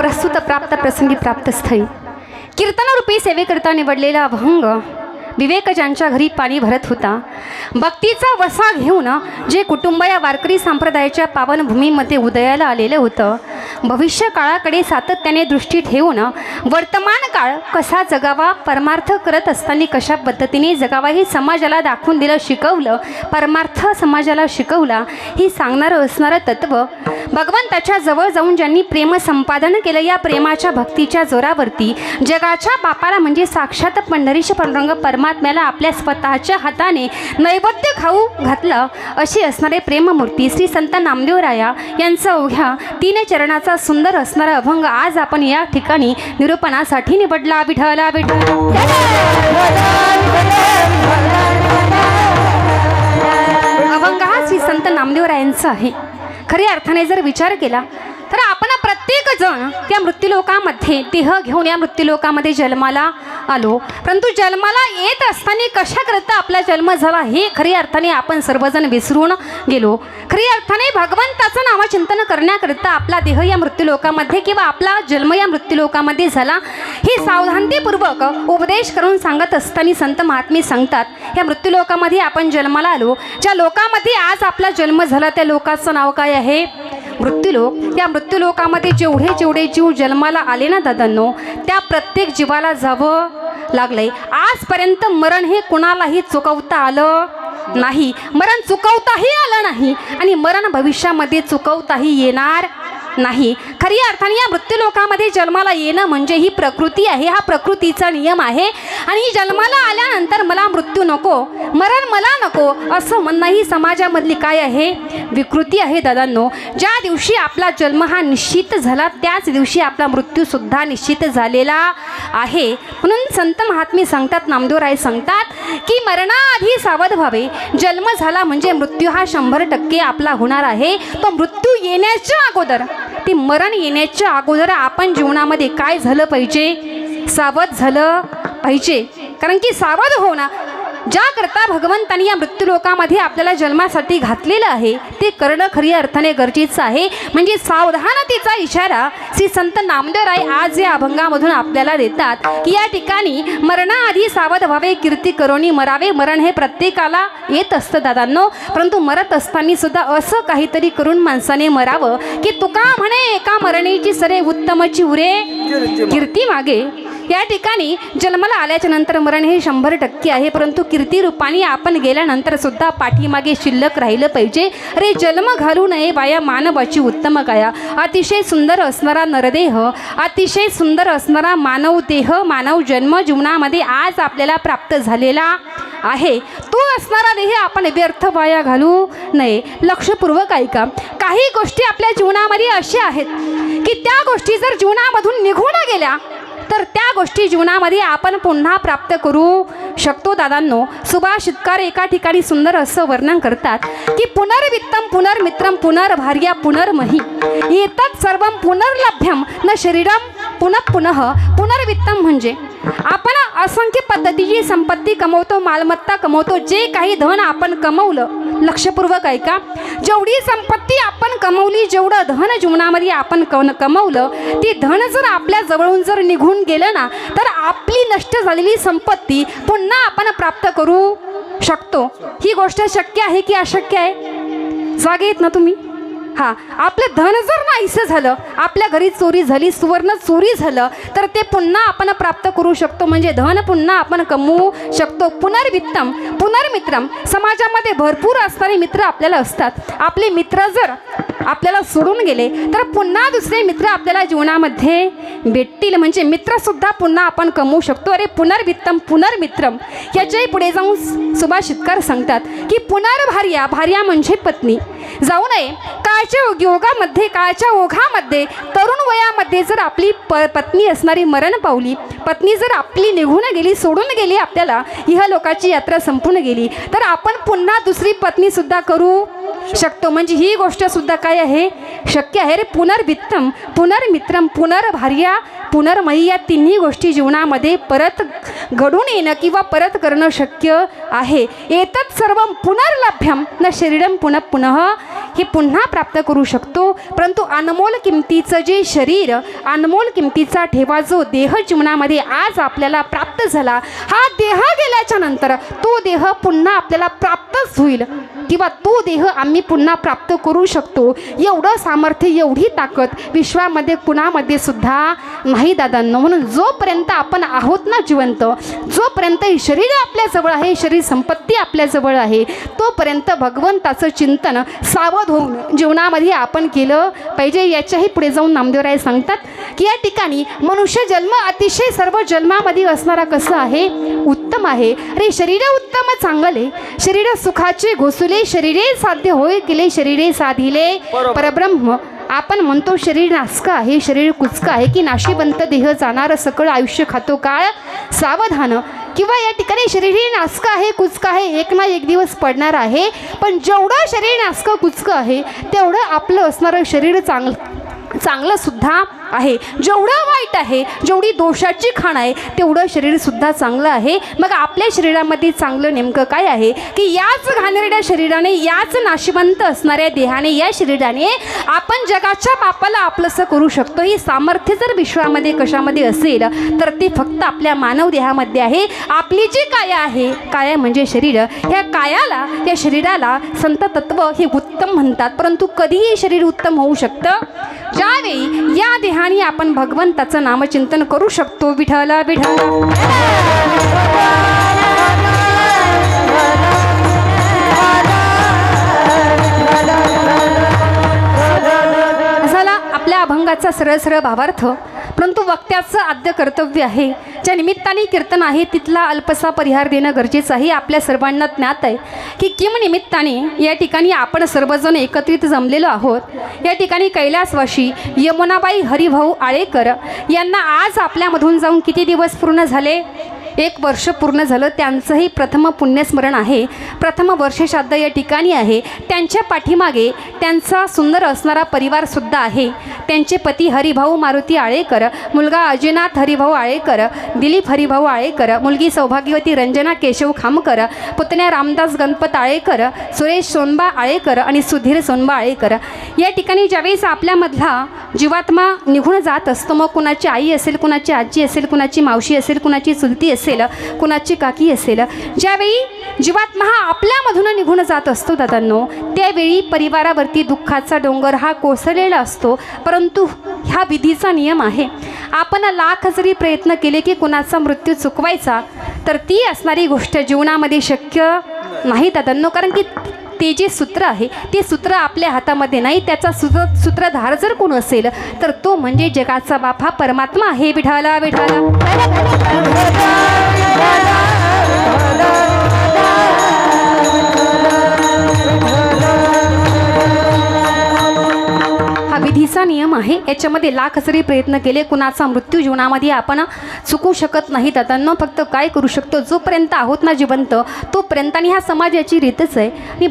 प्रस्तुत प्राप्त प्रसंगी प्राप्त स्थळी कीर्तनरूपी सेवेकरता निवडलेला अभंग विवेक ज्यांच्या घरी पाणी भरत होता, भक्तीचा वसा घेऊन जे कुटुंब या वारकरी संप्रदायाच्या पावनभूमीमध्ये उदयाला आलेलं होतं, भविष्य काळाकडे सातत्याने दृष्टी ठेवून वर्तमान काळ कसा जगावा, परमार्थ करत असताना कशा पद्धतीने जगावा हे समाजाला दाखवून दिलं, शिकवलं, परमार्थ समाजाला शिकवला ही सांगणारं असणारं तत्त्व भगवंताच्या जवळ जाऊन ज्यांनी प्रेम संपादन केलं, या प्रेमाच्या भक्तीच्या जोरावरती जगाच्या बापाला म्हणजे साक्षात पंढरीश पांडुरंग परमात्म्याला आपल्या स्वतःच्या हाताने नैवेद्य खाऊ घातलं, अशी असणारे प्रेममूर्ती श्री संत नामदेवराया यांचा अवघ्या 3 चरणाचा सुंदर असणारा अभंग आज आपण या ठिकाणी निरूपणासाठी निवडला. विठला विठल अभंग हा श्री संत नामदेवरायांचा आहे. खऱ्या अर्थाने जर विचार केला तर आपण प्रत्येक जण त्या मृत्यूलोकामध्ये देह घेऊन या मृत्यूलोकामध्ये जन्माला आलो, परंतु जन्माला येत असताना कशाकरता आपला जन्म झाला हे खऱ्या अर्थाने आपण सर्वजण विसरून गेलो. खऱ्या अर्थाने भगवंताचं नामचिंतन करण्याकरता आपला देह या मृत्यूलोकामध्ये किंवा आपला जन्म या मृत्यूलोकामध्ये झाला हे सावधानतेपूर्वक उपदेश करून सांगत असताना संत महात्मे सांगतात, या मृत्यूलोकामध्ये आपण जन्माला आलो, ज्या लोकामध्ये आज आपला जन्म झाला त्या लोकाचं नाव काय आहे? मृत्यूलोक. या मृत्यूलोकामध्ये जेवढे जीव जन्माला आले ना दादांनो, त्या प्रत्येक जीवाला जावं लागलंय. आजपर्यंत मरण हे कुणालाही चुकवता आलं नाही, मरण चुकवताही आलं नाही आणि मरण भविष्यामध्ये चुकवताही येणार नाही. खऱ्या अर्थाने या मृत्यूलोकामध्ये जन्माला येणं म्हणजे ही प्रकृती आहे, हा प्रकृतीचा नियम आहे आणि जन्माला आल्यानंतर मला मृत्यू नको, मरण मला नको असं म्हणणं ही समाजामधली काय आहे? विकृती आहे दादांनो. ज्या दिवशी आपला जन्म हा निश्चित झाला त्याच दिवशी आपला मृत्यूसुद्धा निश्चित झालेला आहे. म्हणून संत महात्मे सांगतात, नामदेवराय सांगतात की मरणाआधी सावध व्हावे. जन्म झाला म्हणजे मृत्यू हा 100% आपला होणार आहे. तो मृत्यू येण्याच्या अगोदर, ते मरण येण्याच्या अगोदर आपण जीवनामध्ये काय झालं पाहिजे? सावध झालं पाहिजे. कारण की सावध होणं ज्याकरता भगवंतांनी या मृत्यूलोकामध्ये आपल्याला जन्मासाठी घातलेलं आहे ते करणं खऱ्या अर्थाने गरजेचं आहे. म्हणजे सावधानतेचा इशारा श्री संत नामदेवराय आज या अभंगामधून आपल्याला देतात की या ठिकाणी मरणाआधी सावध व्हावे, कीर्ती करोनी मरावे. मरण हे प्रत्येकाला येत असतं दादांनो, परंतु मरत असताना सुद्धा असं काहीतरी करून माणसाने मरावं की तुका म्हणे एका मरणेची सरे उत्तमची उरे कीर्ती मागे. या ठिकाणी जन्माला आल्याच्या नंतर मरण हे 100% आहे, परंतु कीर्ती रूपाने आपण गेल्यानंतर सुद्धा पाठीमागे शिल्लक राहिलं पाहिजे. रे जन्म घालू नये बाया मानवाची उत्तम काया. अतिशय सुंदर असणारा नरदेह, अतिशय सुंदर असणारा मानव देह, मानव जन्म जीवनामध्ये आज आपल्याला प्राप्त झालेला आहे. तो असणारा देह आपण व्यर्थ वाया घालू नये. लक्षपूर्वक ऐका. काही गोष्टी आपल्या जीवनामध्ये अशा आहेत की त्या गोष्टी जर जीवनामधून निघून गेल्या तर त्या गोष्टी जीवनामध्ये आपण पुन्हा प्राप्त करू शकतो दादांनो. सुभाषितकार एका ठिकाणी सुंदर असं वर्णन करतात की पुनर्वित्तम पुनर्मित्रम पुनर्भार्या पुनर्मही एतत् सर्वं पुनर्लभ्यम न शरीरम पुनः पुनः. पुनर्वित्तम म्हणजे आपण असंख्य पद्धतीची संपत्ती कमवतो, मालमत्ता कमवतो, जे काही धन आपण कमवलं. लक्षपूर्वक ऐका. जेवढी संपत्ती आपण कमवली, जेवढं धन जीवनामध्ये आपण कमवलं, ते धन जर आपल्या जवळून जर निघून गेलं ना तर आपली नष्ट झालेली संपत्ती पुन्हा आपण प्राप्त करू शकतो. ही गोष्ट शक्य आहे की अशक्य आहे? जागे येत ना तुम्ही? हां, आपलं धन जर नाहीसं झालं, आपल्या घरी चोरी झाली, सुवर्ण चोरी झालं तर ते पुन्हा आपण प्राप्त करू शकतो. म्हणजे धन पुन्हा आपण कमवू शकतो. पुनर्वित्तम पुनर्मित्रम. समाजामध्ये भरपूर असणारे मित्र आपल्याला असतात. आपले मित्र जर आपल्याला सोडून गेले तर पुन्हा दुसरे मित्र आपल्याला जीवनामध्ये भेटतील. म्हणजे मित्रसुद्धा पुन्हा आपण कमवू शकतो. अरे पुनर्वित्तम पुनर्मित्रम. याच्याही पुढे जाऊन सुभाषितकार सांगतात की पुनर्भार्या. भार्या म्हणजे पत्नी. जाऊ नये काळच्या योगामध्ये, काळच्या ओघामध्ये, तरुण वयामध्ये जर आपली पत्नी असणारी मरण पावली, पत्नी जर आपली निघून गेली, सोडून गेली, आपल्याला इहलोकाची यात्रा संपून गेली तर आपण पुन्हा दुसरी पत्नीसुद्धा करू शकतो. म्हणजे ही गोष्ट सुद्धा काय आहे? शक्य आहे. रे पुनर्वित्तम पुनर्मित्रम पुनर्भार्या पुनर्मयी या तिन्ही गोष्टी जीवनामध्ये परत घडून येणं किंवा परत करणं शक्य आहे. एतत् सर्वं पुनर्लभ्यम न शरीरम पुनः पुनः. हे पुन्हा प्राप्त करू शकतो, परंतु अनमोल किमतीचं जे शरीर, अनमोल किमतीचा ठेवा जो देह जीवनामध्ये आज आपल्याला प्राप्त झाला, हा देह गेल्याच्या नंतर तो देह पुन्हा आपल्याला प्राप्तच होईल किंवा तो देह आम्ही पुन्हा प्राप्त करू शकतो, एवढं सामर्थ्य, एवढी ताकद विश्वामध्ये कुणामध्ये सुद्धा नाही दादांनो. म्हणून जोपर्यंत आपण आहोत ना जिवंत, जोपर्यंत हे शरीर आपल्याजवळ आहे, शरीर संपत्ती आपल्याजवळ आहे, तोपर्यंत भगवंताचं चिंतन सावध होऊन जीवनामध्ये आपण केलं पाहिजे. याच्याही पुढे जाऊन नामदेवराय सांगतात की या ठिकाणी मनुष्य जन्म अतिशय सर्व जन्मामध्ये असणारा कसं आहे, उत्तम आहे. अरे शरीर उत्तम चांगले, शरीर सुखाचे घोसुले, शरीरे साध्य होय केले, शरीरे साधिले परब्रह्म. आपण म्हणतो शरीर नासका आहे, शरीर कुचका आहे, की नाशिवंत देह जाणार सकळ आयुष्य खातो काळ सावधान. किंवा या ठिकाणी शरीर हे नासका आहे, कुचका आहे, एक ना एक दिवस पडणार आहे. पण जेवढं शरीर नासका कुचकं आहे तेवढं आपलं असणारं शरीर चांगलं सुद्धा आहे. जेवढं वाईट आहे, जेवढी दोषाची खाण आहे, तेवढं शरीरसुद्धा चांगलं आहे. मग आपल्या शरीरामध्ये चांगलं नेमकं काय आहे की याच घाणेरड्या शरीराने, याच नाशिवंत असणाऱ्या देहाने, या शरीराने आपण जगाच्या पापाला आपलंसं करू शकतो. ही सामर्थ्य जर विश्वामध्ये कशामध्ये असेल तर ते फक्त आपल्या मानव देहामध्ये आहे. आपली जी काया आहे, काया म्हणजे शरीर, ह्या कायाला, या शरीराला संत तत्व हे उत्तम म्हणतात. परंतु कधीही शरीर उत्तम होऊ शकतं ज्यावेळी या देहाने आपण भगवंताचं नामचिंतन करू शकतो. विठ्ठल विठ्ठल झाला आपल्या अभंगाचा सरळ सरळ भावार्थ. परंतु वक्त्याचं आद्य कर्तव्य आहे, ज्या निमित्ताने कीर्तन आहे तिथला अल्पसा परिहार देणं गरजेचं आहे. आपल्या सर्वांना ज्ञात आहे की किम निमित्ताने या ठिकाणी आपण सर्वजण एकत्रित जमलेलो आहोत. या ठिकाणी कैलासवासी यमुनाबाई हरिभाऊ आळेकर यांना आज आपल्यामधून जाऊन किती दिवस पूर्ण झाले? 1 वर्ष पूर्ण झालं. त्यांचंही प्रथम पुण्यस्मरण आहे, प्रथम वर्षश्राद्ध या ठिकाणी आहे. त्यांच्या पाठीमागे त्यांचा सुंदर असणारा परिवारसुद्धा आहे. त्यांचे पती हरिभाऊ मारुती आळेकर, मुलगा अजयनाथ हरिभाऊ आळेकर, दिलीप हरिभाऊ आळेकर, मुलगी सौभाग्यवती रंजना केशव खामकर, पुतण्या रामदास गणपत आळेकर, सुरेश सोनबा आळेकर आणि सुधीर सोनबा आळेकर. या ठिकाणी ज्यावेळेस आपल्यामधला जीवात्मा निघून जात असतो, मग कुणाची आई असेल, कुणाची आजी असेल, कुणाची मावशी असेल, कुणाची चुलती असेल, कुणाची काकी असेल, ज्यावेळी जीवात्मा हा आपल्यामधून निघून जात असतो दादांनो, त्यावेळी परिवारावरती दुःखाचा डोंगर हा कोसळलेला असतो. परंतु ह्या विधीचा नियम आहे. आपण लाख जरी प्रयत्न केले की कुणाचा मृत्यू चुकवायचा, तर ती असणारी गोष्ट जीवनामध्ये शक्य नाही दादांनो. कारण की ते जे सूत्र आहे ते सूत्र आपल्या हातामध्ये नाही. त्याचा सूत्रधार जर कोण असेल तर तो म्हणजे जगाचा बाप हा परमात्मा आहे. विठाला विठाला हा विधीचा नियम आहे. याच्यामध्ये लाख जरी प्रयत्न केले कुणाचा मृत्यू जीवनामध्ये आपण चुकू शकत नाही दादांनो. फक्त काय करू शकतो, जोपर्यंत आहोत ना जिवंत तोपर्यंत, आणि ह्या समाजाची रीतच आहे. आणि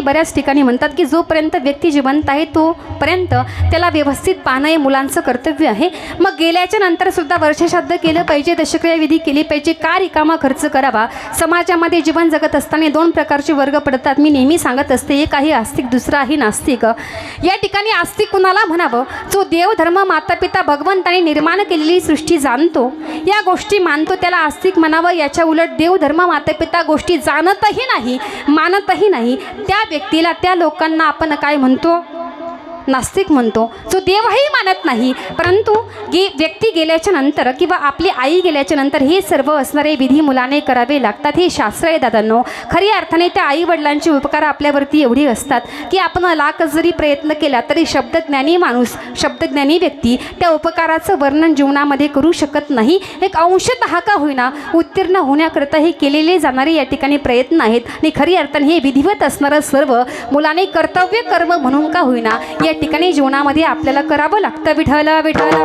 बऱ्याच ठिकाणी म्हणतात की जोपर्यंत व्यक्ती जिवंत आहे तोपर्यंत त्याला व्यवस्थित पाहणं हे मुलांचं कर्तव्य आहे. मग गेल्याच्या नंतर सुद्धा वर्षश्राद्ध केलं पाहिजे, दशक्रिया विधी केली पाहिजे. का रिकामा खर्च करावा? समाजामध्ये जीवन जगत असताना 2 प्रकारचे वर्ग पडतात. मी नेहमी सांगत असते, एक आहे आस्तिक, दुसरा आहे नास्तिक. या ठिकाणी आस्तिक कुणाला म्हणावं? जो देव धर्म मातापिता भगवंताने निर्माण केलेली सृष्टी जाणतो, या गोष्टी मानतो, त्याला आस्तिक म्हणावं. याच्या उलट देव धर्म मातापिता गोष्टी जाणतही नाही, मानतही नाही, त्या व्यक्तीला, त्या लोकांना आपण काय म्हणतो? नास्तिक म्हणतो. जो देवही मानत नाही, परंतु व्यक्ती गेल्याच्या नंतर किंवा आपली आई गेल्याच्या नंतर हे सर्व असणारे विधी मुलाने करावे लागतात. हे शास्त्र आहे दादांनो. खऱ्या अर्थाने त्या आई वडिलांचे उपकार आपल्यावरती एवढे असतात की आपण लाख जरी प्रयत्न केला तरी शब्दज्ञानी माणूस, शब्दज्ञानी व्यक्ती त्या उपकाराचं वर्णन जीवनामध्ये करू शकत नाही. एक अंशतः का होईना उत्तीर्ण होण्याकरता हे केलेले जाणारे या ठिकाणी प्रयत्न आहेत. आणि खरी अर्थाने हे विधिवत असणारं सर्व मुलाने कर्तव्य कर्म म्हणून का होईना या ठिकाणी जीवनामध्ये आपल्याला करावं लागतं. विठ्ठला विठ्ठला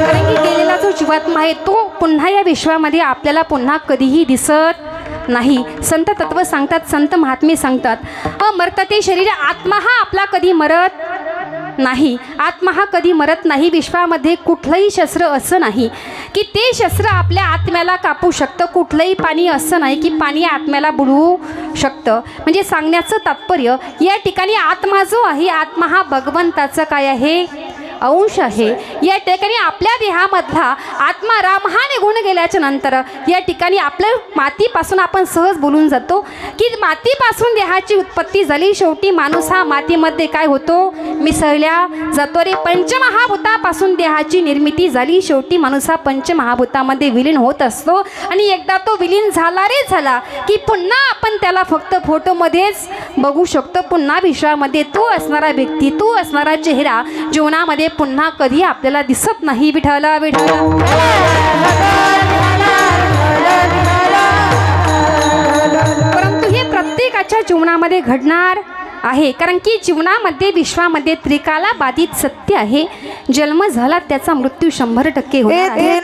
कारण की गेलेला जो जीवात्मा आहे तो पुन्हा या विश्वामध्ये आपल्याला पुन्हा कधीही दिसत नाही. संत तत्व सांगतात, संत महात्मे सांगतात, मरत ते शरीर, आत्मा हा आपला कधी मरत नाही. आत्मा हा कधी मरत नाही. विश्वामध्ये कुठलंही शस्त्र असं नाही की ते शस्त्र आपल्या आत्म्याला कापू शकतं. कुठलंही पाणी असं नाही की पाणी आत्म्याला बुडवू शकतं. म्हणजे सांगण्याचं तात्पर्य या ठिकाणी आत्मा जो आहे, आत्मा हा भगवंताचा काय आहे, अंश आहे. या ठिकाणी आपल्या देहामधला आत्मा राम हा निघून गेल्याच्या नंतर या ठिकाणी आपल्या मातीपासून आपण सहज बोलून जातो की मातीपासून देहाची उत्पत्ती झाली. शेवटी माणूस हा मातीमध्ये काय होतो, मिसळल्या जातो रे. पंचमहाभूतापासून देहाची निर्मिती झाली. शेवटी माणूस हा पंचमहाभूतामध्ये विलीन होत असतो आणि एकदा तो विलीन झाला रे झाला की पुन्हा आपण त्याला फक्त फोटोमध्येच बघू शकतो. पुन्हा विश्वामध्ये तो असणारा व्यक्ती, तो असणारा चेहरा जीवनामध्ये पुन्हा कधी आपल्याला दिसत नाही. विठ्ठला विठ्ठला. परंतु हे प्रत्येकाच्या जीवनामध्ये घडणार आहे. कारण की जीवनामध्ये विश्वामध्ये त्रिकाला बाधित सत्य आहे. जन्म झाला त्याचा मृत्यू 100% होणार आहे.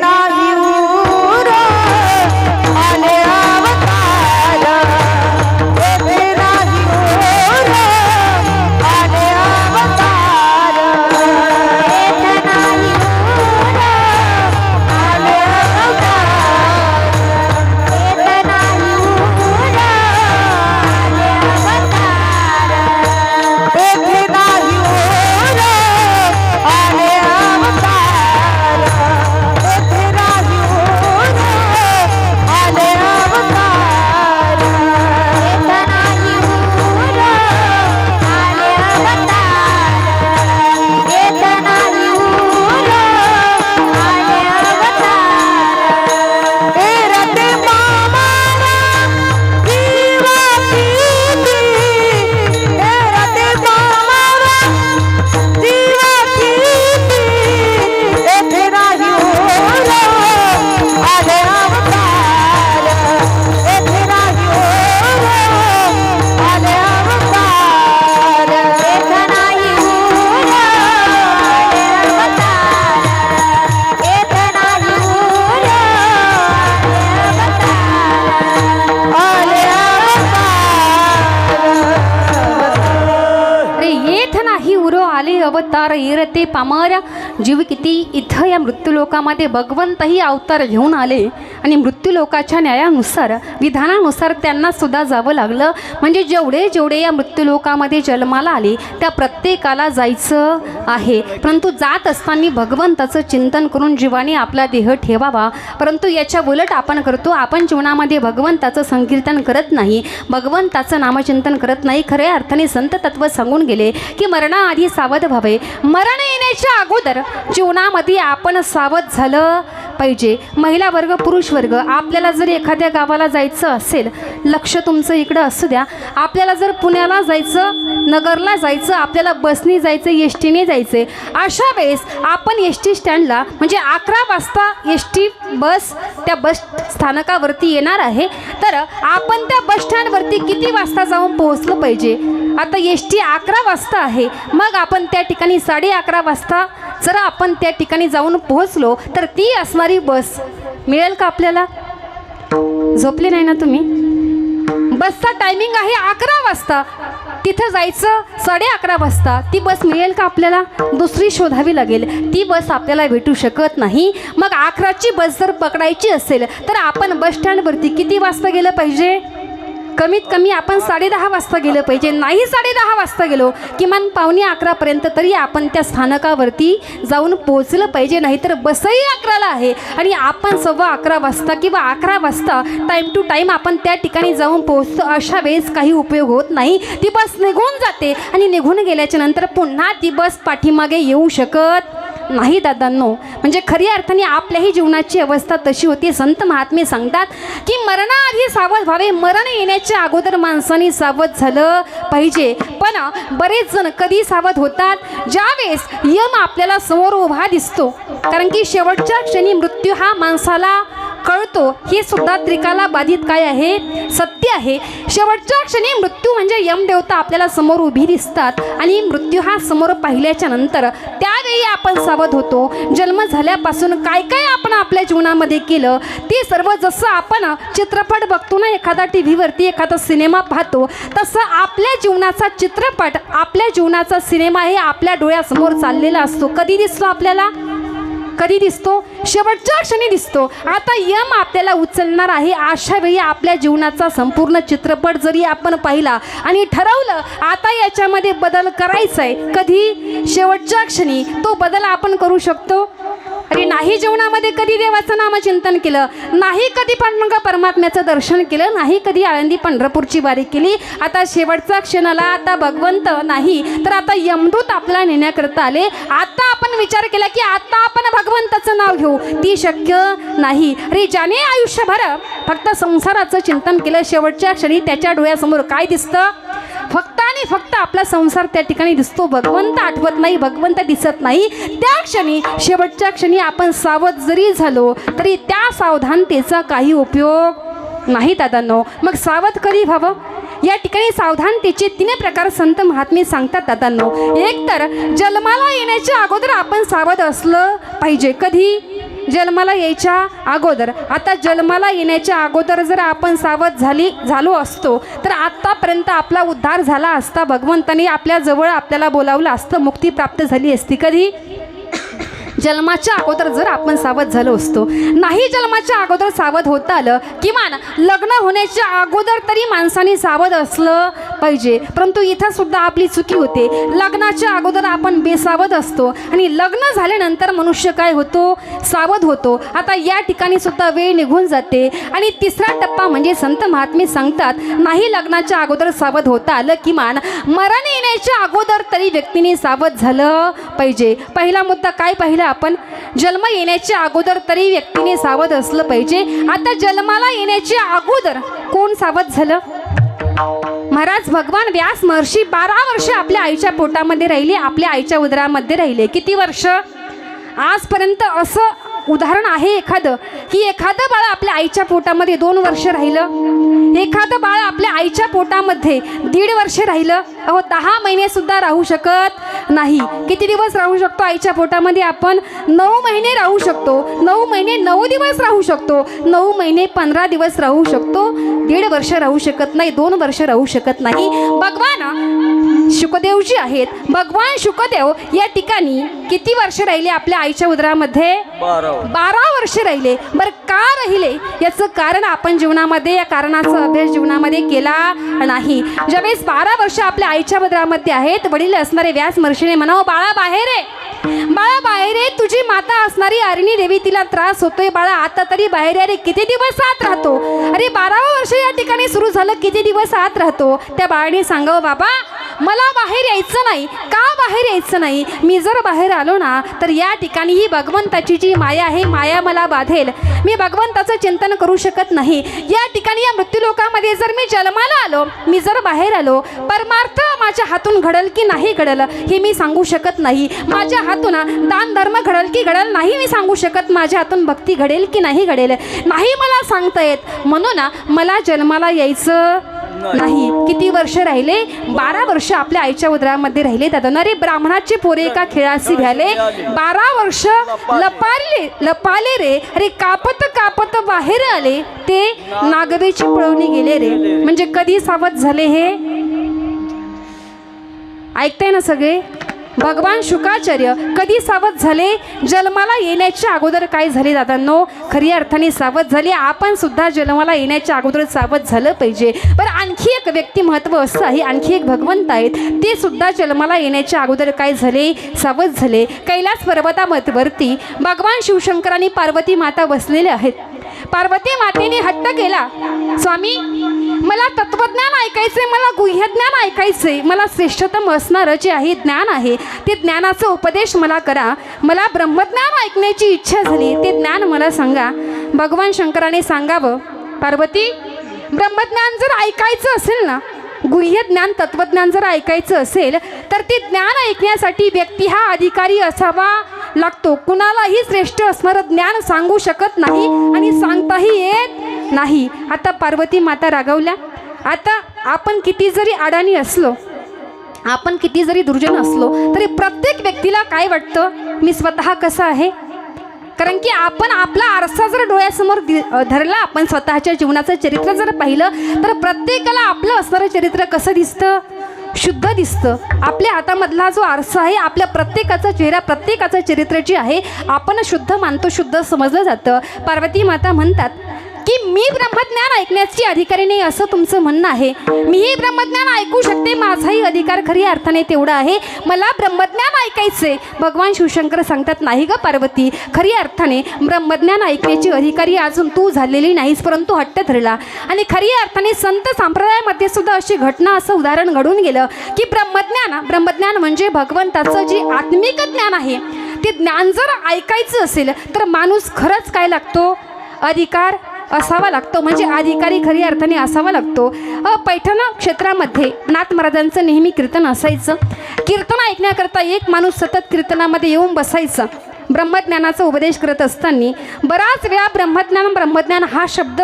अवतार येरते पामर जीव किती. इथं या मृत्यूलोकामध्ये भगवंतही अवतार घेऊन आले आणि मृत्यूलोकाच्या न्यायानुसार विधानानुसार त्यांना सुद्धा जावं लागलं. म्हणजे जेवढे जेवढे या मृत्यूलोकामध्ये जन्माला आले त्या प्रत्येकाला जायचं आहे. परंतु जात असताना भगवंताचं चिंतन करून जीवाने आपला देह ठेवावा. परंतु याच्या उलट आपण करतो. आपण जीवनामध्ये भगवंताचं संकीर्तन करत नाही, भगवंताचं नामचिंतन करत नाही. खऱ्या अर्थाने संत तत्व सांगून गेले की मरणाआधी सावध व्हावे. मरण येण्याच्या अगोदर जीवनामध्ये आपण सावध झालं पाहिजे. महिला वर्ग, पुरुष वर्ग, आपल्याला जर एखाद्या गावाला जायचं असेल, लक्ष तुमचं इकडं असू द्या. आपल्याला जर पुण्याला जायचं, नगरला जायचं, आपल्याला बसने जायचं, एस टीने जायचं, अशा वेळेस आपण एस टी स्टँडला म्हणजे 11 वाजता एस टी बस त्या बस स्थानकावरती येणार आहे. तर आपण त्या बस स्टँडवरती किती वाजता जाऊन पोहोचलं पाहिजे. आता एस टी 11 वाजता आहे, मग आपण त्या ठिकाणी 11:30 वाजता जर आपण त्या ठिकाणी जाऊन पोहोचलो तर ती असणारी बस मिळेल का आपल्याला. झोपले नाही ना तुम्ही. बसचा टायमिंग आहे 11 वाजता, तिथं जायचं 11:30 वाजता. ती बस मिळेल का आपल्याला. दुसरी शोधावी लागेल. ती बस आपल्याला भेटू शकत नाही. मग 11ची बस जर पकडायची असेल तर आपण बस स्टँडवरती किती वाजता गेलं पाहिजे. कमीत कमी आपण 10:30 वाजता गेलं पाहिजे. नाही 10:30 वाजता गेलो, किमान 11:45 तरी आपण त्या स्थानकावरती जाऊन पोहोचलं पाहिजे. नाहीतर बसही 11ला आहे आणि आपण 11:15 वाजता किंवा 11 वाजता टाईम टू टाईम आपण त्या ठिकाणी जाऊन पोहोचतो. अशा वेळेस काही उपयोग होत नाही. ती बस निघून जाते आणि निघून गेल्याच्या नंतर पुन्हा ती बस पाठीमागे येऊ शकत नाही दादांनो. म्हणजे खऱ्या अर्थाने आपल्याही जीवनाची अवस्था तशी होती. संत महात्मे सांगतात की मरणाआधी सावध व्हावे. मरण येण्याच्या अगोदर माणसाने सावध झालं पाहिजे. पण बरेच जण कधी सावध होतात, ज्यावेळेस यम आपल्याला समोर उभा दिसतो. कारण की शेवटच्या क्षणी मृत्यू हा माणसाला कळतो हे सुद्धा त्रिकाला बाधित काय आहे, सत्य आहे. शेवटच्या क्षणी मृत्यू म्हणजे यमदेवता आपल्याला समोर उभी दिसतात आणि मृत्यू हा समोर पाहिल्याच्या नंतर त्यावेळी आपण सावध होतो. जन्म झाल्यापासून काय काय आपण आपल्या जीवनामध्ये केलं ते सर्व, जसं आपण चित्रपट बघतो ना, एखादा टी व्हीवरती एखादा सिनेमा पाहतो, तसं आपल्या जीवनाचा चित्रपट, आपल्या जीवनाचा सिनेमा हे आपल्या डोळ्यासमोर चाललेला असतो. कधी दिसतो आपल्याला, कधी दिसतो, शेवटच्या क्षणी दिसतो. आता यम आपल्याला उचलणार आहे. अशा वेळी आपल्या जीवनाचा संपूर्ण चित्रपट जरी आपण पाहिला आणि ठरवलं आता याच्यामध्ये बदल करायचा आहे, कधी, शेवटच्या क्षणी तो बदल आपण करू शकतो. अरे नाही जीवनामध्ये कधी देवाचं नामचिंतन केलं, नाही कधी पांडुरंग परमात्म्याचं दर्शन केलं, नाही कधी आळंदी पंढरपूरची वारी केली, आता शेवटच्या क्षणाला आता भगवंत नाही तर आता यमदूत आपल्याला नेण्याकरता आले. आता आपण विचार केला की आता आपण भगवंताचं नाव घेऊ, ती शक्य नाही. अरे ज्याने आयुष्यभर फक्त संसाराचं चिंतन केलं, शेवटच्या क्षणी त्याच्या डोळ्यासमोर काय दिसतं, फक्त आणि फक्त आपला संसार त्या ठिकाणी दिसतो. भगवंत आठवत नाही, भगवंत दिसत नाही. त्या क्षणी, शेवटच्या क्षणी आपण सावध जरी झालो तरी त्या सावधानतेचा काही उपयोग नाही दादांनो. मग सावध कधी व्हावं, या ठिकाणी सावधानतेचे 3 प्रकार संत महात्मे सांगतात दादांनो. एक तर जन्माला येण्याच्या अगोदर आपण सावध असलं पाहिजे. कधी, जन्माला यायच्या अगोदर. आता जन्माला येण्याच्या अगोदर जर आपण सावध झालो असतो तर आत्तापर्यंत आपला उद्धार झाला असता, भगवंताने आपल्या जवळ आपल्याला बोलावलं असतं, मुक्ती प्राप्त झाली असती. कधी, जन्माच्या अगोदर जर आपण सावध झालो असतो. नाही जन्माच्या अगोदर सावध होता आलं, किमान लग्न होण्याच्या अगोदर तरी माणसाने सावध असलं पाहिजे. परंतु इथं सुद्धा आपली चुकी होते. लग्नाच्या अगोदर आपण बेसावध असतो आणि लग्न झाल्यानंतर मनुष्य काय होतो, सावध होतो. आता या ठिकाणी सुद्धा वेळ निघून जाते. आणि तिसरा टप्पा म्हणजे संत महात्मे सांगतात, नाही लग्नाच्या अगोदर सावध होता आलं, किमान मरण येण्याच्या अगोदर तरी व्यक्तीने सावध झालं पाहिजे. पहिला मुद्दा काय पाहिला आपण, जन्म येण्याच्या अगोदर तरी व्यक्तीने सावध असलं पाहिजे. आता जन्माला येण्याच्या अगोदर कोण सावध झालं, महाराज भगवान व्यास महर्षी 12 वर्ष आपल्या आईच्या पोटामध्ये राहिले, आपल्या आईच्या उदरामध्ये राहिले. किती वर्ष, आजपर्यंत असं उदाहरण आहे एखादं की एखादं बाळ आपल्या आईच्या पोटामध्ये 2 वर्ष राहिलं, एखादं बाळ आपल्या आईच्या पोटामध्ये 1.5 वर्ष राहिलं. अहो 10 महिने सुद्धा राहू शकत नाही. किती दिवस राहू शकतो आईच्या पोटामध्ये आपण, 9 महिने राहू शकतो. 9 महिने 9 दिवस राहू शकतो, 9 महिने 15 दिवस राहू शकतो. 1.5 वर्ष राहू शकत नाही, 2 वर्ष राहू शकत नाही. भगवान शुकदेवजी आहेत, भगवान शुकदेव या ठिकाणी किती वर्ष राहिले आपल्या आईच्या उदरामध्ये, 12 वर्ष राहिले. बरं का राहिले, याचं कारण आपण जीवनामध्ये, या कारणाचा अभ्यास जीवनामध्ये केला नाही. ज्यावेळेस 12 वर्ष आपल्या आईच्या उदरामध्ये आहेत, वडील असणारे व्यास महर्षीने म्हणावं, बाळा बाहेर आहे, बाळा बाहेर आहे. तुझी माता असणारी अरणी देवी, तिला त्रास होतोय, बाळा आता तरी बाहेर आहे. अरे किती दिवस आत राहतो, अरे 12 वर्ष या ठिकाणी सुरू झालं, किती दिवस आत राहतो. त्या बाळाने सांगावं, बाबा मला बाहेर यायचं नाही. का बाहेर यायचं नाही, मी जर बाहेर आलो ना तर या ठिकाणी ही भगवंताची जी माया आहे, माया मला बाधेल, मी भगवंताचं चिंतन करू शकत नाही. या ठिकाणी या मृत्यूलोकामध्ये जर मी जन्माला आलो, मी जर बाहेर आलो, परमार्थ माझ्या हातून घडल की नाही घडल हे मी सांगू शकत नाही. माझ्या हातून दान धर्म घडल की घडल नाही मी सांगू शकत. माझ्या हातून भक्ती घडेल की नाही घडेल नाही मला सांगता येत. म्हणून मला जन्माला यायचं नाही. किती वर्ष राहिले, 12 वर्ष आपल्या आईच्या उदरामध्ये राहिले दादा. अरे ब्राह्मणाची पोरे एका खेळाशी भ्याले, 12 वर्ष लपाले रे. अरे कापत कापत बाहेर आले, ते नागवेची पळवणी गेले रे. म्हणजे कधी सावध झाले हे ऐकताय ना सगळे. भगवान शुकाचार्य कधी सावध झाले, जन्माला येण्याच्या अगोदर काय झाले दादांनो, खऱ्या अर्थाने सावध झाले. आपण सुद्धा जन्माला येण्याच्या अगोदर सावध झालं पाहिजे. बरं आणखी एक व्यक्तिमत्व असं आहे, आणखी एक भगवंत आहेत, ते सुद्धा जन्माला येण्याच्या अगोदर काय झाले, सावध झाले. कैलास पर्वतावरती भगवान शिवशंकर आणि पार्वती माता बसलेले आहेत. पार्वती मातेने हट्ट केला, स्वामी मला तत्वज्ञान ऐकायचंय, मला गुह्यज्ञान ऐकायचंय, मला श्रेष्ठतम असणारं जे आहे ज्ञान आहे ते ज्ञानाचा उपदेश मला करा. मला ब्रह्मज्ञान ऐकण्याची इच्छा झाली, ते ज्ञान मला सांगा. भगवान शंकराने सांगावं, पार्वती ब्रह्मज्ञान जर ऐकायचं असेल ना, गुह्य ज्ञान तत्वज्ञान जर ऐकायचं असेल तर ते ज्ञान ऐकण्यासाठी व्यक्ती हा अधिकारी असावा लागतो. कुणालाही श्रेष्ठ असणारं ज्ञान सांगू शकत नाही आणि सांगताही येत नाही. आता पार्वती माता रागावल्या. आता आपण किती जरी अडाणी असलो, आपण किती जरी दुर्जन असलो, तरी प्रत्येक व्यक्तीला काय वाटतं, मी स्वतः कसं आहे. कारण की आपण आपला आरसा जर डोळ्यासमोर धरला, आपण स्वतःच्या जीवनाचं चरित्र जर पाहिलं, तर प्रत्येकाला आपलं असणारं चरित्र कसं दिसतं, शुद्ध दिसतं. आपल्या हातामधला जो आरसा आहे, आपल्या प्रत्येकाचा चेहरा, प्रत्येकाचं चरित्र जे आहे आपण शुद्ध मानतो, शुद्ध समजलं जातं. पार्वती माता म्हणतात की मी ब्रह्मज्ञान ऐकण्याची अधिकारी नाही असं तुमचं म्हणणं आहे. मीही ब्रह्मज्ञान ऐकू शकते, माझाही अधिकार खरी अर्थाने तेवढा आहे, मला ब्रह्मज्ञान ऐकायचे. भगवान शिवशंकर सांगतात, नाही ग पार्वती, खरी अर्थाने ब्रह्मज्ञान ऐकण्याची अधिकारी अजून तू झालेली नाहीस, परंतु हट्ट धरला. आणि खरी अर्थाने संत संप्रदायामध्ये सुद्धा अशी घटना, असं उदाहरण घडून गेलं की ब्रह्मज्ञान म्हणजे भगवंताचं जे आत्मिक ज्ञान आहे, ते ज्ञान जर ऐकायचं असेल तर माणूस खरंच काय लागतो, अधिकार असावा लागतो, म्हणजे अधिकारी खरी अर्थाने असावा लागतो. पैठण क्षेत्रामध्ये नाथ महाराजांचं नेहमी कीर्तन असायचं. कीर्तन ऐकण्याकरता एक माणूस सतत कीर्तनामध्ये येऊन बसायचा. ब्रह्मज्ञानाचा उपदेश करत असताना बराच वेळा ब्रह्मज्ञान हा शब्द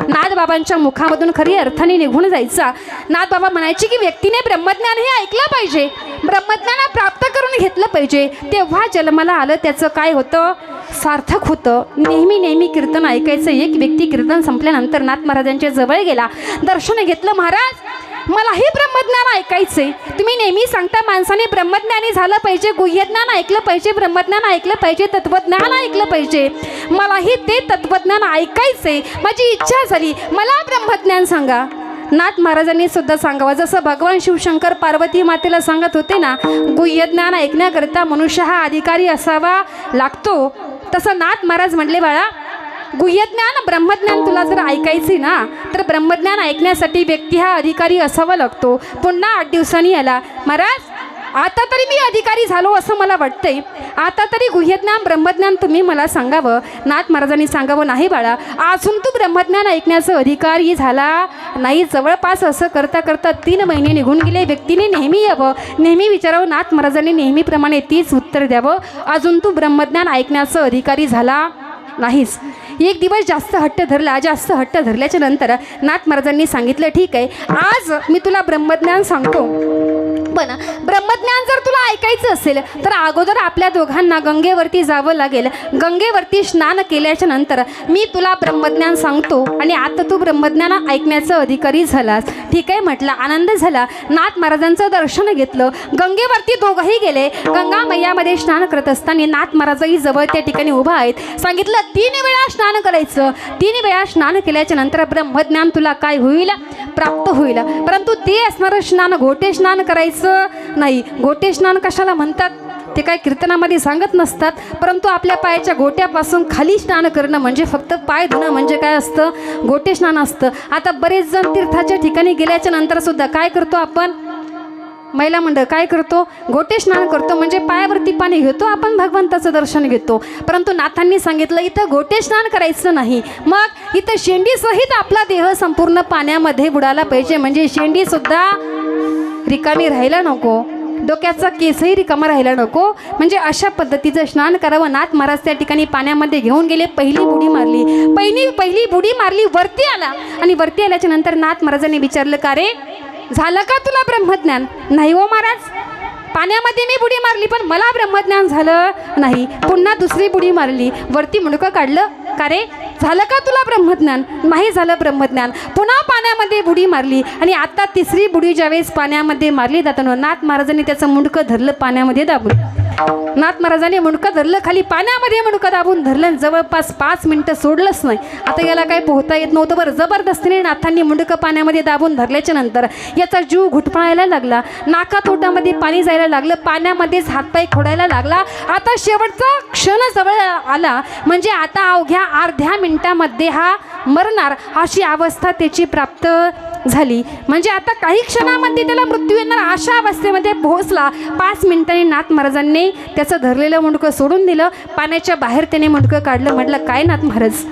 नाथबाबांच्या मुखामधून खरी अर्थाने निघून जायचा. नाथबाबा म्हणायचे की व्यक्तीने ब्रह्मज्ञान हे ऐकलं पाहिजे, ब्रह्मज्ञान प्राप्त करून घेतलं पाहिजे, तेव्हा जन्माला आलं त्याचं काय होतं, सार्थक होतं. नेहमी कीर्तन ऐकायचं. एक व्यक्ती कीर्तन संपल्यानंतर नाथ महाराजांच्या जवळ गेला, दर्शन घेतलं. महाराज, मलाही ब्रह्मज्ञान ऐकायचे. तुम्ही नेहमी सांगता माणसाने ब्रह्मज्ञानी झालं पाहिजे, गुह्यज्ञान ऐकलं पाहिजे, ब्रह्मज्ञान ऐकलं पाहिजे, तत्वज्ञान ऐकलं पाहिजे. मलाही ते तत्वज्ञान ऐकायचे, माझी इच्छा झाली, मला ब्रह्मज्ञान सांगा. नाथ महाराजांनी सुद्धा सांगावं, जसं भगवान शिवशंकर पार्वती मातेला सांगत होते ना, गुह्यज्ञान ऐकण्याकरता मनुष्य हा अधिकारी असावा लागतो, तसं नाथ महाराज म्हटले, बाळा, गुह्यज्ञान ब्रह्मज्ञान तुला जर ऐकायचे ना, तर ब्रह्मज्ञान ऐकण्यासाठी व्यक्ती हा अधिकारी असावा लागतो. पुन्हा 8 दिवसांनी आला, महाराज, आता तरी मी अधिकारी झालो असं मला वाटतंय, आता तरी गुह्यज्ञान ब्रह्मज्ञान तुम्ही मला सांगावं. नाथ महाराजांनी सांगावं, नाही बाळा, अजून तू ब्रह्मज्ञान ऐकण्याचा अधिकारी झाला नाही. जवळपास असं करता करता 3 महिने निघून गेले. व्यक्तीने नेहमी यावं, नेहमी विचारावं. नाथ महाराजांनी नेहमीप्रमाणे तीच उत्तर द्यावं, अजून तू ब्रह्मज्ञान ऐकण्याचा अधिकारी झाला नाहीस. एक दिवस जास्त हट्ट धरल्याच्या नंतर नाथ महाराजांनी सांगितलं, ठीक आहे, आज मी तुला ब्रह्मज्ञान सांगतो, पण ब्रह्मज्ञान जर तुला ऐकायचं असेल तर अगोदर आपल्या दोघांना गंगेवरती जावं लागेल. गंगेवरती स्नान केल्याच्या नंतर मी तुला ब्रह्मज्ञान सांगतो आणि आता तू ब्रह्मज्ञान ऐकण्याचा अधिकारी झालास. ठीक आहे म्हटलं, आनंद झाला. नाथ महाराजांचं दर्शन घेतलं. गंगेवरती दोघंही गेले. गंगा मैयामध्ये स्नान करत असताना नाथ महाराजही जवळ त्या ठिकाणी उभा आहेत. सांगितलं 3 वेळा स्नान करायचं. 3 वेळा स्नान केल्याच्या नंतर ब्रह्मज्ञान तुला काय होईल, प्राप्त होईल. परंतु ते असणारं स्नान घोटे स्नान करायचं नाही. घोटे स्नान कशाला म्हणतात ते काय कीर्तनामध्ये सांगत नसतात, परंतु आपल्या पायाच्या गोट्यापासून खाली स्नान करणं म्हणजे फक्त पाय धुणं म्हणजे काय असतं, गोटे स्नान असतं. आता बरेच जण तीर्थाच्या ठिकाणी गेल्याच्या नंतर सुद्धा काय करतो आपण, महिला मंडळ काय करतो, गोटे स्नान करतो, म्हणजे पायावरती पाणी घेतो, आपण भगवंताचं दर्शन घेतो. परंतु नाथांनी सांगितलं इथं गोटे स्नान करायचं नाही. मग इथं शेंडीसहित आपला देह संपूर्ण पाण्यामध्ये बुडाला पाहिजे, म्हणजे शेंडीसुद्धा रिकामी राहायला नको, डोक्याचा केसही रिकामा राहायला नको, म्हणजे अशा पद्धतीचं स्नान करावं. नाथ महाराज त्या ठिकाणी पाण्यामध्ये घेऊन गेले. पहिली बुडी मारली, वरती आला आणि वरती आल्याच्या नंतर नाथ महाराजांनी विचारलं, का रे, झालं का तुला ब्रह्मज्ञान? नाही हो महाराज, पाण्यामध्ये मी बुडी मारली पण मला ब्रह्मज्ञान झालं नाही. पुन्हा दुसरी बुडी मारली, वरती मुंडकं काढलं, का रे, झालं का तुला ब्रह्मज्ञान? नाही झालं ब्रह्मज्ञान. पुन्हा पाण्यामध्ये बुडी मारली आणि आता तिसरी बुडी ज्यावेळेस पाण्यामध्ये मारली जाताना नाथ महाराजांनी त्याचं मुंडकं धरलं पाण्यामध्ये दाबून. नाथ महाराजांनी मुंडकं धरलं खाली, पाण्यामध्ये मुंडकं दाबून धरलं. जवळपास 5 मिनिटं सोडलंच नाही. आता याला काय पोहता येत नव्हतं. बरं, जबरदस्तीने नाथांनी मुंडकं पाण्यामध्ये दाबून धरल्याच्या नंतर याचा जीव घुटफळायला लागला, नाकातोटामध्ये पाणी जायला लागलं, पाण्यामध्येच हातपाय खोडायला लागला. आता शेवटचा क्षण जवळ आला, म्हणजे आता अवघ्या अर्ध्या मिनिटामध्ये हा मरणार अशी अवस्था त्याची प्राप्त झाली. म्हणजे आता काही क्षणामध्ये त्याला मृत्यू येणार अशा अवस्थेमध्ये पोहोचला. 5 मिनिटांनी नाथ महाराजांनी त्याचं धरलेलं मुंडकं सोडून दिलं. पाण्याच्या बाहेर त्याने मुंडकं काढलं. म्हटलं, काय नाथ महाराज,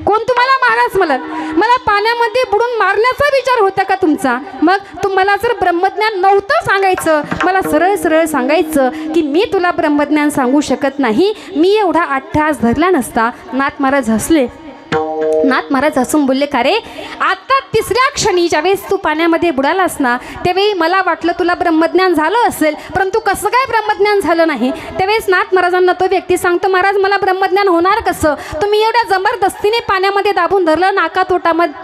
कोण तुम्हाला महाराज म्हणत? मला पाण्यामध्ये बुडून मारण्याचा विचार होता का तुमचा? मग तुम्हाला जर ब्रह्मज्ञान नव्हतं सांगायचं, मला सरळ सरळ सांगायचं की मी तुला ब्रह्मज्ञान सांगू शकत नाही, मी एवढा अट्टहास धरला नसता. नाथ महाराज हसले. नाथ महाराज हसून बोलले, का रे आता तिसऱ्या क्षणी ज्यावेळेस तू पाण्यामध्ये बुडालास ना, त्यावेळी मला वाटलं तुला ब्रह्मज्ञान झालं असेल, परंतु कसं काय ब्रह्मज्ञान झालं नाही? त्यावेळेस नाथ महाराजांना तो व्यक्ती सांगतो, महाराज मला ब्रह्मज्ञान होणार कसं? तुम्ही एवढ्या जबरदस्तीने पाण्यामध्ये दाबून धरलं, नाका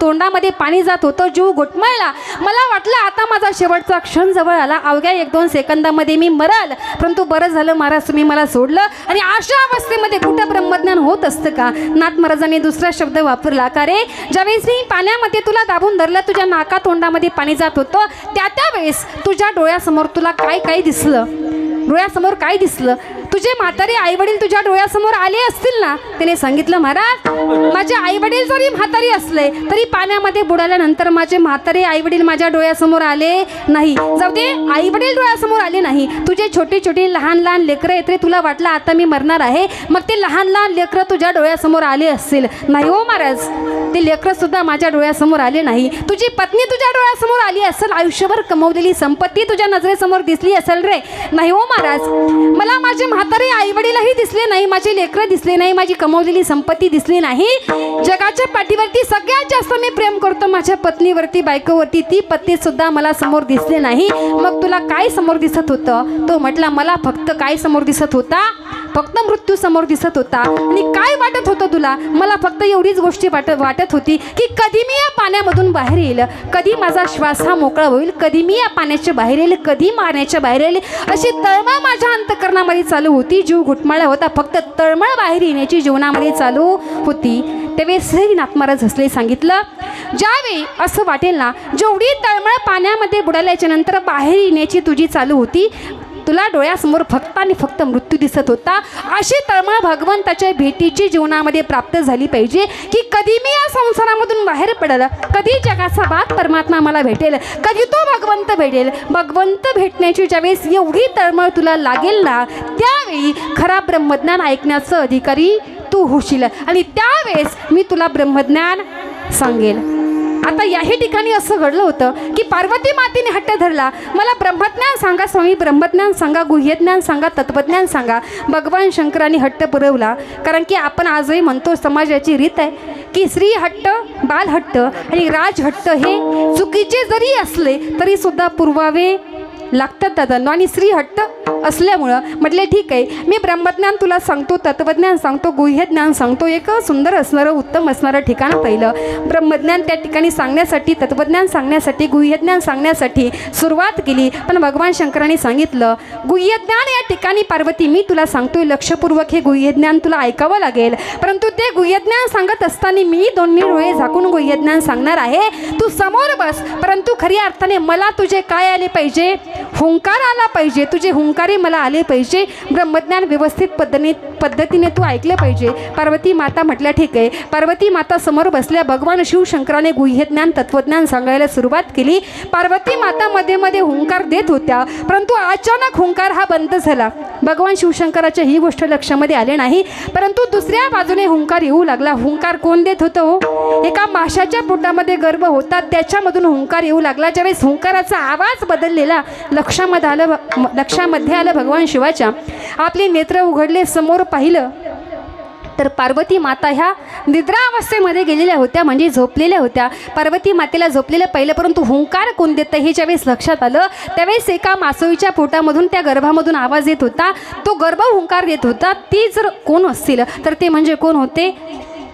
तोंडामध्ये पाणी जात होतं, जीव घुटमळला. मला वाटलं आता माझा शेवटचा क्षण जवळ आला, अवघ्या 1-2 सेकंदामध्ये मी मराल, परंतु बरं झालं महाराज तुम्ही मला सोडलं. आणि अशा अवस्थेमध्ये कुठं ब्रह्मज्ञान होत असतं का? नाथ महाराजांनी दुसरा शब्द वापरला, का रे ज्यावेळेस मी पाण्यामध्ये तुला दाबून धरलं, तुझ्या नाका तोंडामध्ये पाणी जात होतं, त्यावेळेस तुझ्या डोळ्यासमोर तुला काय दिसलं? डोळ्यासमोर काय दिसलं? तुझे म्हातारे आईवडील तुझ्या डोळ्यासमोर आले असतील ना? त्याने सांगितलं, महाराज माझे आईवडील जरी म्हातारी असले तरी पाण्यामध्ये बुडाल्यानंतर माझे म्हातारे आईवडील माझ्या डोळ्यासमोर आले नाही. जाऊ दे, आईवडील डोळ्यासमोर आले नाही, तुझे छोटे छोटे लहान लहान लेकरं येते, तुला वाटलं आता मी मरणार आहे, मग ते लहान लहान लेकरं तुझ्या डोळ्यासमोर आले असतील. नाही हो महाराज, ते लेकरं सुद्धा माझ्या डोळ्यासमोर आले नाही. तुझी पत्नी तुझ्या डोळ्यासमोर आली असेल, आयुष्यभर कमवलेली संपत्ती तुझ्या नजरेसमोर दिसली असेल रे. नाही हो महाराज, मला माझे म्हातारे आईवडीलही दिसले नाही, माझे लेकरं दिसले नाही, माझी कमवलेली संपत्ती दिसली नाही. जगाच्या पाठीवरती सगळ्यात जास्त मी प्रेम करतो माझ्या पत्नीवरती, बायकोवरती, ती पत्नी सुद्धा मला समोर दिसले नाही. मग तुला काय समोर दिसत होतं? तो म्हटला, मला फक्त काय समोर दिसत होता? फक्त मृत्यू समोर दिसत होता. आणि काय वाटत होतं तुला? मला फक्त एवढीच गोष्टी वाटत होती की कधी मी या पाण्यामधून बाहेर येईल, कधी माझा श्वास हा मोकळा होईल, कधी मी या पाण्याच्या बाहेर येईल, कधी मारण्याच्या बाहेर येईल, अशी तळमळ माझ्या अंतकरणामध्ये चालू होती. जीव घुटमाळा होता, फक्त तळमळ बाहेर येण्याची जीवनामध्ये चालू होती. त्यावेळेस नाथ महाराज हसले, सांगितलं, ज्यावेळी असं वाटेल ना, जेवढी तळमळ पाण्यामध्ये बुडाल्याच्या नंतर बाहेर येण्याची तुझी चालू होती, तुला डोळ्यासमोर फक्त आणि फक्त मृत्यू दिसत होता, अशी तळमळ भगवंताच्या भेटीची जीवनामध्ये प्राप्त झाली पाहिजे की कधी मी या संसारामधून बाहेर पडेल, कधी जगाचा बाप परमात्मा मला भेटेल, कधी तो भगवंत भेटेल. भगवंत भेटण्याची ज्यावेळेस एवढी तळमळ तुला लागेल ना, त्यावेळी खरा ब्रह्मज्ञान ऐकण्याचं अधिकारी तू होशील आणि त्यावेळेस मी तुला ब्रह्मज्ञान सांगेल. आता याही ठिकाणी असं घडलं होतं की पार्वती मातेने हट्ट धरला, मला ब्रह्मज्ञान सांगा स्वामी, ब्रह्मज्ञान सांगा, गुह्यज्ञान सांगा, तत्वज्ञान सांगा. भगवान शंकरांनी हट्ट पुरवला, कारण की आपण आजही म्हणतो, समाजाची रीत आहे की स्त्री हट्ट, बाल हट्ट आणि राज हट्ट हे चुकीचे जरी असले तरी सुद्धा पुरवावे लागतात दादा. आणि स्त्री हट्ट असल्यामुळं म्हटले ठीक आहे, मी ब्रह्मज्ञान तुला सांगतो, तत्वज्ञान सांगतो, गुह्यज्ञान सांगतो. एक सुंदर असणारं, उत्तम असणारं ठिकाण पहिलं. ब्रह्मज्ञान त्या ठिकाणी सांगण्यासाठी, तत्वज्ञान सांगण्यासाठी, गुह्यज्ञान सांगण्यासाठी सुरुवात केली. पण भगवान शंकरांनी सांगितलं, गुह्यज्ञान या ठिकाणी पार्वती मी तुला सांगतोय, लक्षपूर्वक हे गुह्यज्ञान तुला ऐकावं लागेल. परंतु ते गुह्यज्ञान सांगत असताना मी दोन्ही डोळे झाकून गुह्यज्ञान सांगणार आहे, तू समोर बस. परंतु खऱ्या अर्थाने मला तुझे काय आले पाहिजे? हुंकार आला पाहिजे, तुझे हुंकारे मला आले पाहिजे. ब्रह्मज्ञान व्यवस्थित पद्धतीने तू ऐकलं पाहिजे. पार्वती माता म्हटल्या ठीक आहे. पार्वती माता समोर बसल्या. भगवान शिवशंकराने गुह्यज्ञान, तत्वज्ञान सांगायला सुरुवात केली. पार्वती माता मध्ये मध्ये हुंकार देत होत्या, परंतु अचानक हुंकार हा बंद झाला. भगवान शिवशंकराच्या ही गोष्ट लक्षामध्ये आले नाही, परंतु दुसऱ्या बाजूने हुंकार येऊ लागला. हुंकार कोण देत होतं हो? एका माशाच्या पोटामध्ये गर्भ होता, त्याच्यामधून हुंकार येऊ लागला. ज्यावेळेस हुंकाराचा आवाज बदललेला लक्षामध्ये आलं भगवान शिवाच्या. आपले नेत्र उघडले, समोर पाहिलं तर पार्वती माता ह्या निद्रावस्थेमध्ये गेलेल्या होत्या, म्हणजे झोपलेल्या होत्या. पार्वती मातेला झोपलेलं पाहिलं, परंतु हुंकार कोण देतं हे ज्यावेळेस लक्षात आलं, त्यावेळेस एका मासोळीच्या पोटामधून, त्या गर्भामधून आवाज येत होता. तो गर्भ हुंकार देत होता. ती जर कोण असतील तर ते म्हणजे कोण होते?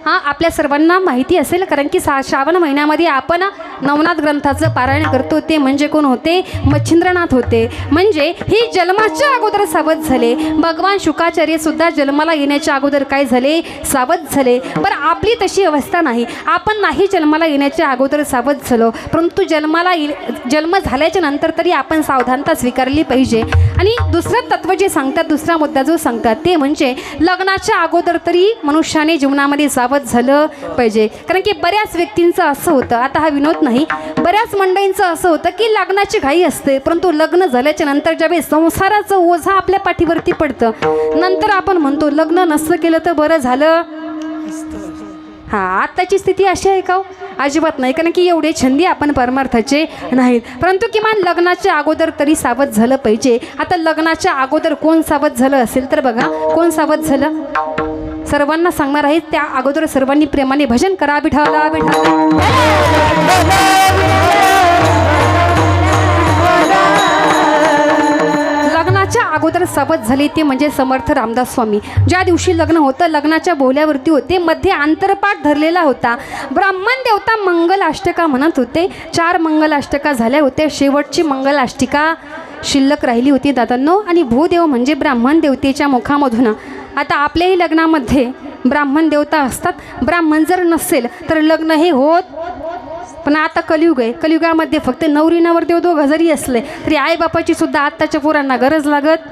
हां, आपल्या सर्वांना माहिती असेल, कारण की श्रावण महिन्यामध्ये आपण नवनाथ ग्रंथाचं पारायण करतो. ते म्हणजे कोण होते? मच्छिंद्रनाथ होते. म्हणजे ही जन्माच्या अगोदर सावध झाले. भगवान शुकाचार्य सुद्धा जन्माला येण्याच्या अगोदर काय झाले? सावध झाले. बरं, आपली तशी अवस्था नाही. आपण नाही जन्माला येण्याच्या अगोदर सावध झालो, परंतु जन्म झाल्याच्या नंतर तरी आपण सावधानता स्वीकारली पाहिजे. आणि दुसरं तत्व जे सांगतात, दुसरा मुद्दा जो सांगतात, ते म्हणजे लग्नाच्या अगोदर तरी मनुष्याने जीवनामध्ये सावध झालं पाहिजे. कारण की बऱ्याच व्यक्तींचं असं होतं, आता हा विनोद नाही, बऱ्याच मंडळींचं असं होतं की लग्नाची घाई असते, परंतु लग्न झाल्याच्या नंतर ज्यावेळेस संसाराचं ओझा आपल्या पाठीवरती पडतं, नंतर आपण म्हणतो लग्न नसतं केलं तर बरं झालं. हां, आत्ताची स्थिती अशी आहे का हो? अजिबात नाही, कारण की एवढे छंदी आपण परमार्थाचे नाहीत. परंतु किमान लग्नाच्या अगोदर तरी सावध झालं पाहिजे. आता लग्नाच्या अगोदर कोण सावध झालं असेल तर बघा, कोण सावध झालं सर्वांना सांगणार आहे. त्या अगोदर सर्वांनी प्रेमाने भजन करा. विठ्ठला विठ्ठला. लग्नाच्या अगोदर सावध झाले ते म्हणजे समर्थ रामदास स्वामी. ज्या दिवशी लग्न होतं, लग्नाच्या बोहल्यावरती होते, मध्ये आंतरपाठ धरलेला होता. ब्राह्मण देवता मंगलाष्टका म्हणत होते. 4 मंगलाष्टका झाल्या होत्या. शेवटची मंगलाष्टिका शिल्लक राहिली होती दादांनो. आणि भूदेव म्हणजे ब्राह्मण देवतेच्या मुखामधून. आता आपल्याही लग्नामध्ये ब्राह्मण देवता असतात. ब्राह्मण जर नसेल तर लग्न हे होत. पण आता कलियुग आहे. कलियुगामध्ये फक्त नवरी नवरदेव दोघं जरी असले तरी आईबापाची सुद्धा आत्ताच्या पोरांना गरज लागत.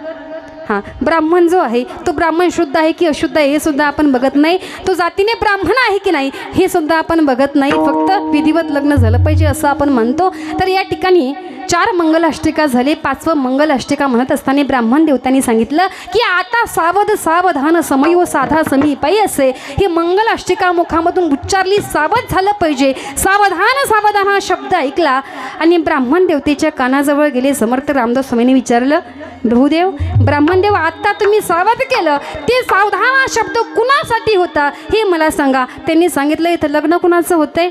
हां, ब्राह्मण जो आहे तो ब्राह्मण शुद्ध आहे की अशुद्ध आहे हे सुद्धा आपण बघत नाही. तो जातीने ब्राह्मण आहे की नाही हे सुद्धा आपण बघत नाही. फक्त विधिवत लग्न झालं पाहिजे असं आपण म्हणतो. तर या ठिकाणी 4 मंगलाष्टिका झाले. 5वं मंगलाष्टिका म्हणत असताना ब्राह्मण देवतांनी सांगितलं की आता सावध सावधान समयो साधा समीपाई असे. ही मंगलाष्टिका मुखामधून उच्चारली, सावध झालं पाहिजे. सावधान सावधान हा शब्द ऐकला आणि ब्राह्मण देवतेच्या कानाजवळ गेले. समर्थ रामदास स्वामींनी विचारलं, बहुदेव ब्राह्मणदेव आत्ता तुम्ही सावध केलं, ते सावधान हा शब्द कुणासाठी होता हे मला सांगा. त्यांनी सांगितलं, इथं लग्न कुणाचं होतंय?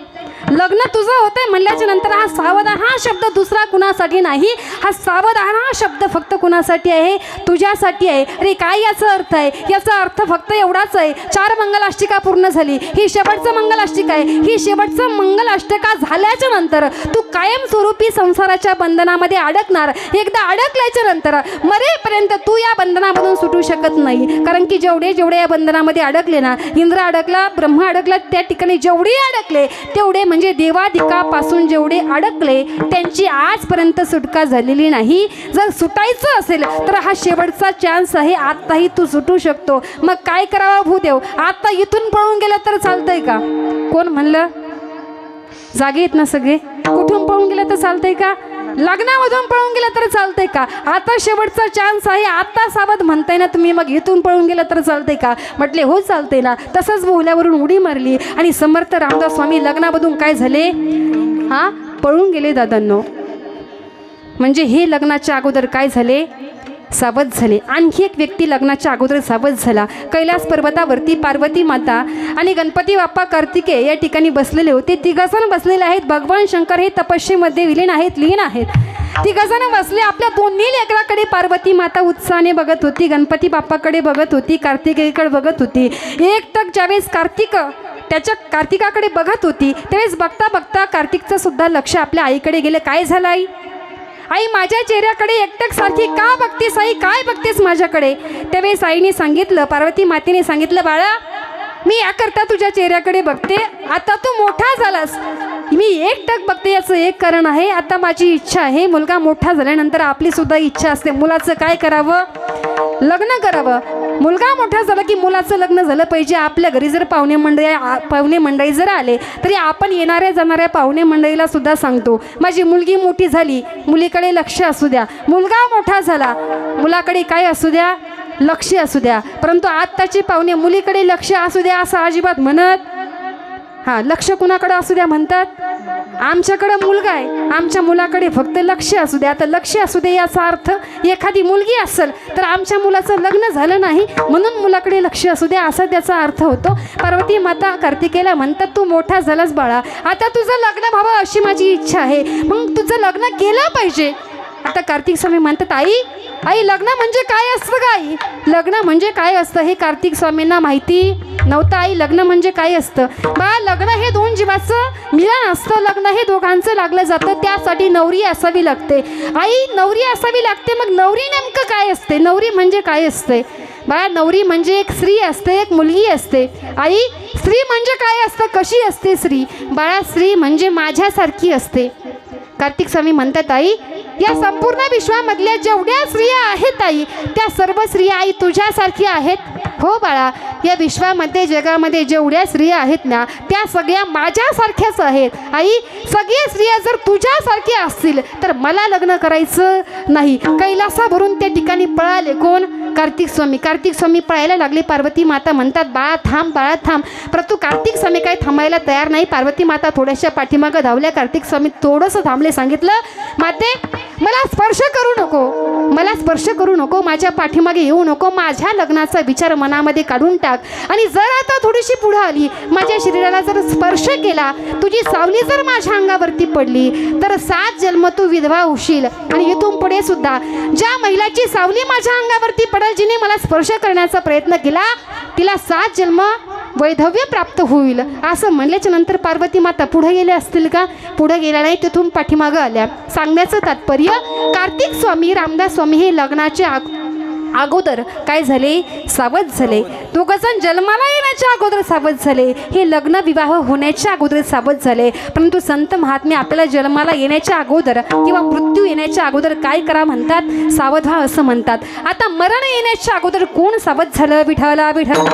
लग्न तुझं होतंय म्हणल्याच्या नंतर हा सावधान हा शब्द दुसरा कुणासाठी नाही. हा सावधान हा शब्द फक्त कुणासाठी आहे? तुझ्यासाठी आहे. अरे काय याचा अर्थ आहे? याचा अर्थ फक्त एवढाच आहे, 4 मंगलाष्टिका पूर्ण झाली, ही शेवटचं मंगलाष्टिका आहे. ही शेवटचं मंगलाष्टिका झाल्याच्या नंतर तू कायमस्वरूपी संसाराच्या बंधनामध्ये अडकणार. एकदा अडकल्याच्या नंतर मरेपर्यंत तू या बंधनामधून सुटू शकत नाही. कारण की जेवढे या बंधनामध्ये अडकले ना, इंद्र अडकला, ब्रह्मा अडकला, त्या ठिकाणी जेवढे अडकले तेवढे म्हणजे देवाधिकापासून जेवढे अडकले त्यांची आजपर्यंत सुटका झालेली नाही. जर सुटायचं असेल तर हा शेवटचा चान्स आहे. आत्ताही तू सुटू शकतो. मग काय करावं भूदेव? आता इथून पळून गेलं तर चालतंय का? कोण म्हणलं? जागे येत ना सगळे. कुठून पळून गेलं तर चालतंय का? लग्नामधून पळून गेलं तर चालतंय का? आता शेवटचा चान्स आहे, आता सावध म्हणताय ना तुम्ही, मग इथून पळून गेलं तर चालतंय का? म्हटले हो चालतंय ना. तसंच बोहल्यावरून उडी मारली आणि समर्थ रामदास स्वामी लग्नामधून काय झाले? हां, पळून गेले दादांनो. म्हणजे हे लग्नाच्या अगोदर काय झाले? सावध झाले. आणखी एक व्यक्ती लग्नाच्या अगोदर सावध झाला. कैलास पर्वतावरती पार्वती माता आणि गणपती बाप्पा कार्तिकेय या ठिकाणी बसलेले होते. 3 जण बसलेले आहेत. भगवान शंकर हे तपस्येमध्ये लीन आहेत. 3 जण बसले. आपल्या दोन्ही लेकराकडे पार्वती माता उत्साहाने बघत होती, गणपती बाप्पाकडे बघत होती, कार्तिकेयकडे बघत होती. एकटक ज्यावेळेस कार्तिकाकडे बघत होती त्यावेळेस बघता बघता कार्तिकचं सुद्धा लक्ष आपल्या आईकडे गेलं. काय झालं आई? आई माझ्या चेहऱ्याकडे एकटक सारखी का बघतेस आई? काय बघतेस माझ्याकडे? त्यावेळेस आईने सांगितलं, पार्वती मातेने सांगितलं, बाळा मी याकरता तुझ्या चेहऱ्याकडे बघते. आता तू मोठा झालास, मी एकटक बघते. याचं एक कारण आहे, आता माझी इच्छा आहे, मुलगा मोठा झाल्यानंतर आपली सुद्धा इच्छा असते मुलाचं काय करावं? लग्न करावं. मुलगा मोठा झाला की मुलाचं लग्न झालं पाहिजे. आपल्या घरी जर पाहुणे मंडळी जर आले तरी आपण येणाऱ्या जाणाऱ्या पाहुणे मंडळीला सुद्धा सांगतो, माझी मुलगी मोठी झाली, मुलीकडे लक्ष असू द्या. मुलगा मोठा झाला, मुलाकडे काय असू द्या? लक्ष असू द्या. परंतु आत्ताचे पाहुणे मुलीकडे लक्ष असू द्या असं अजिबात म्हणत. हां, लक्ष कुणाकडे असू द्या म्हणतात? आमच्याकडं मुलगा आहे, आमच्या मुलाकडे फक्त लक्ष असू द्या. आता लक्ष असू दे याचा अर्थ एखादी मुलगी असेल तर आमच्या मुलाचं लग्न झालं नाही म्हणून मुलाकडे लक्ष असू द्या असा त्याचा अर्थ होतो. पार्वती माता कार्तिकेयला म्हणतात, तू मोठा झालास बाळा, आता तुझं लग्न व्हावं अशी माझी इच्छा आहे, मग तुझं लग्न केलं पाहिजे. आता कार्तिक स्वामी म्हणतात, आई लग्न म्हणजे काय असतं का? आई लग्न म्हणजे काय असतं हे कार्तिक स्वामींना माहिती नव्हतं. आई लग्न म्हणजे काय असतं? बा लग्न हे 2 जीवाचं मिलन असतं. लग्न हे दोघांचं लागलं जातं. त्यासाठी नवरी असावी लागते. आई नवरी असावी लागते. मग नवरी नेमकं काय असते? नवरी म्हणजे काय असते? बाळा नवरी म्हणजे एक स्त्री असते, एक मुलगी असते. आई स्त्री म्हणजे काय असतं? कशी असते स्त्री? बाळा स्त्री म्हणजे माझ्यासारखी असते. कार्तिक स्वामी म्हणतात, आई या संपूर्ण विश्वामधल्या जेवढ्या स्त्रिया आहेत आई, त्या सर्व स्त्रिया आई तुझ्यासारखी आहेत. हो बाळा, या विश्वामध्ये जगामध्ये जेवढ्या स्त्रिया आहेत ना त्या सगळ्या माझ्यासारख्याच आहेत. आई सगळ्या स्त्रिया जर तुझ्यासारख्या असतील तर मला लग्न करायचं नाही. कैलासावरून त्या ठिकाणी पळाले कोण? कार्तिक स्वामी पळायला लागले. पार्वती माता म्हणतात, बाळा थांब, बाळा थांब. परंतु कार्तिक स्वामी काही थांबायला तयार नाही. पार्वती माता थोड्याशा पाठीमागं धावल्या. कार्तिक स्वामी थोडंसं थांबले. सांगितलं, माते मला स्पर्श करू नको, मला स्पर्श करू नको, माझ्या पाठीमागे येऊ नको, माझ्या लग्नाचा विचार मनामध्ये काढून टाक. आणि जर आता थोडीशी पुढं आली, माझ्या शरीराला जर स्पर्श केला, तुझी सावली जर माझ्या अंगावरती पडली, तर 7 जन्म तू विधवा होशील. आणि इथून पुढे सुद्धा ज्या महिलाची सावली माझ्या अंगावरती पडेल, जिने मला स्पर्श करण्याचा प्रयत्न केला, तिला 7 जन्म वैधव्य प्राप्त होईल. असं म्हणल्याच्या नंतर पार्वती माता पुढे गेल्या असतील का? पुढे गेल्या नाही, तिथून पाठीमागं आल्या. सांगण्याचं तात्पर्य, कार्तिक स्वामी रामदास स्वामी हे लग्नाच्या अगोदर काय झाले? सावध झाले. दोघंजण जन्माला येण्याच्या अगोदर सावध झाले. हे लग्न विवाह होण्याच्या अगोदर सावध झाले. परंतु संत महात्मे आपल्याला जन्माला येण्याच्या अगोदर किंवा मृत्यू येण्याच्या अगोदर काय करा म्हणतात? सावध व्हा असं म्हणतात. आता मरण येण्याच्या अगोदर कोण सावध झालं? विठ्ठला विठ्ठल